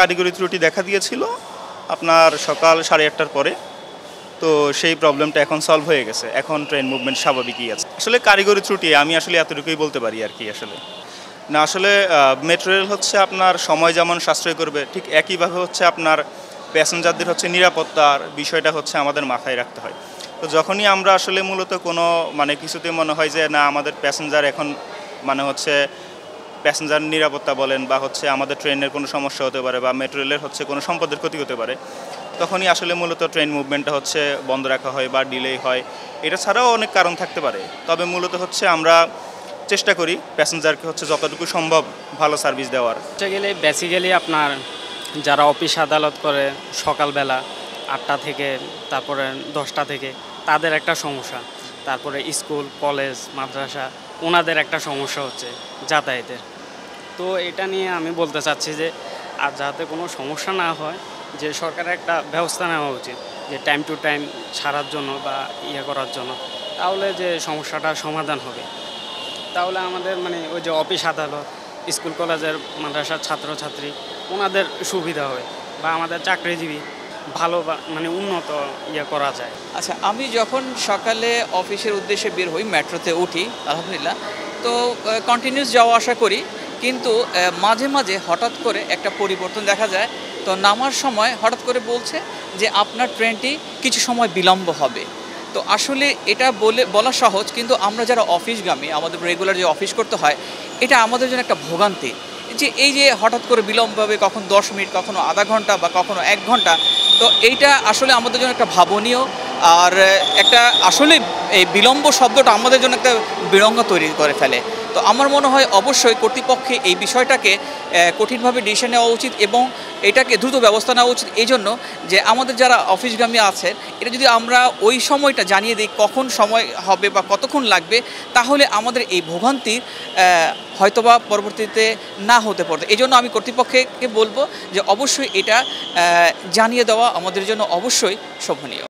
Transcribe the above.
কারিগরি ত্রুটি দেখা দিয়েছিল আপনার সকাল 8:30টার পরে। তো সেই প্রবলেমটা এখন সলভ হয়ে গেছে, এখন ট্রেন মুভমেন্ট স্বাভাবিকই আছে। আসলে কারিগরি ত্রুটি আমি আসলে এতটুকুই বলতে পারি আর কি। আসলে না, আসলে মেট্রো রেল হচ্ছে আপনার সময় যেমন সাশ্রয় করবে, ঠিক একইভাবে হচ্ছে আপনার প্যাসেঞ্জারদের হচ্ছে নিরাপত্তার বিষয়টা হচ্ছে আমাদের মাথায় রাখতে হয়। তো যখনই আমরা আসলে মূলত কোনো কিছুতে মনে হয় যে না আমাদের প্যাসেঞ্জার এখন হচ্ছে প্যাসেঞ্জার নিরাপত্তা বলেন বা হচ্ছে আমাদের ট্রেনের কোনো সমস্যা হতে পারে বা মেট্রো রেলের হচ্ছে কোনো সম্পদের ক্ষতি হতে পারে, তখনই আসলে মূলত ট্রেন মুভমেন্টটা হচ্ছে বন্ধ রাখা হয় বা ডিলে হয়। এটা ছাড়াও অনেক কারণ থাকতে পারে, তবে মূলত হচ্ছে আমরা চেষ্টা করি প্যাসেঞ্জারকে হচ্ছে যতটুকু সম্ভব ভালো সার্ভিস দেওয়ার। বেসিক্যালি আপনার যারা অফিস আদালত করে সকালবেলা 8টা থেকে তারপরে 10টা থেকে, তাদের একটা সমস্যা। তারপরে স্কুল কলেজ মাদ্রাসা ওনাদের একটা সমস্যা হচ্ছে যাতায়াতের। তো এটা নিয়ে আমি বলতে চাচ্ছি যে আর যাতে কোনো সমস্যা না হয়, যে সরকারের একটা ব্যবস্থা নেওয়া উচিত যে টাইম টু টাইম ছাড়ার জন্য বা করার জন্য, তাহলে যে সমস্যাটা সমাধান হবে। তাহলে আমাদের ওই যে অফিস আদালত স্কুল কলেজের মাদ্রাসার ছাত্রছাত্রী ওনাদের সুবিধা হয় বা আমাদের চাকরিজীবী ভালো উন্নত করা যায়। আচ্ছা, আমি যখন সকালে অফিসের উদ্দেশ্যে বের হই, মেট্রোতে উঠি আলহামদুলিল্লাহ, তো কন্টিনিউস যাওয়া আসা করি, কিন্তু মাঝে মাঝে হঠাৎ করে একটা পরিবর্তন দেখা যায়। তো নামার সময় হঠাৎ করে বলছে যে আপনার ট্রেনটি কিছু সময় বিলম্ব হবে। তো আসলে এটা বলা সহজ, কিন্তু আমরা যারা অফিসগামী, আমাদের রেগুলার যে অফিস করতে হয়, এটা আমাদের জন্য একটা ভোগান্তি। যে এই যে হঠাৎ করে বিলম্ব হবে, কখন 10 মিনিট, কখনো আধা ঘন্টা বা কখনো 1 ঘন্টা, তো এইটা আসলে আমাদের জন্য একটা ভাবনীয় আর একটা আসলে এই বিলম্ব শব্দটা আমাদের জন্য একটা বিড়ঙ্গা তৈরি করে ফেলে। তো আমার মনে হয় অবশ্যই কর্তৃপক্ষে এই বিষয়টাকে কঠিনভাবে ডিসিশন নেওয়া উচিত এবং এটাকে দ্রুত ব্যবস্থা নেওয়া উচিত। এই জন্য যে আমাদের যারা অফিসগামী আছেন, এটা যদি আমরা ওই সময়টা জানিয়ে দিই কখন সময় হবে বা কতক্ষণ লাগবে, তাহলে আমাদের এই ভোগান্তির হয়তোবা পরবর্তীতে না হতে পারে। এই জন্য আমি কর্তৃপক্ষকে বলবো যে অবশ্যই এটা জানিয়ে দেওয়া আমাদের জন্য অবশ্যই শোভনীয়।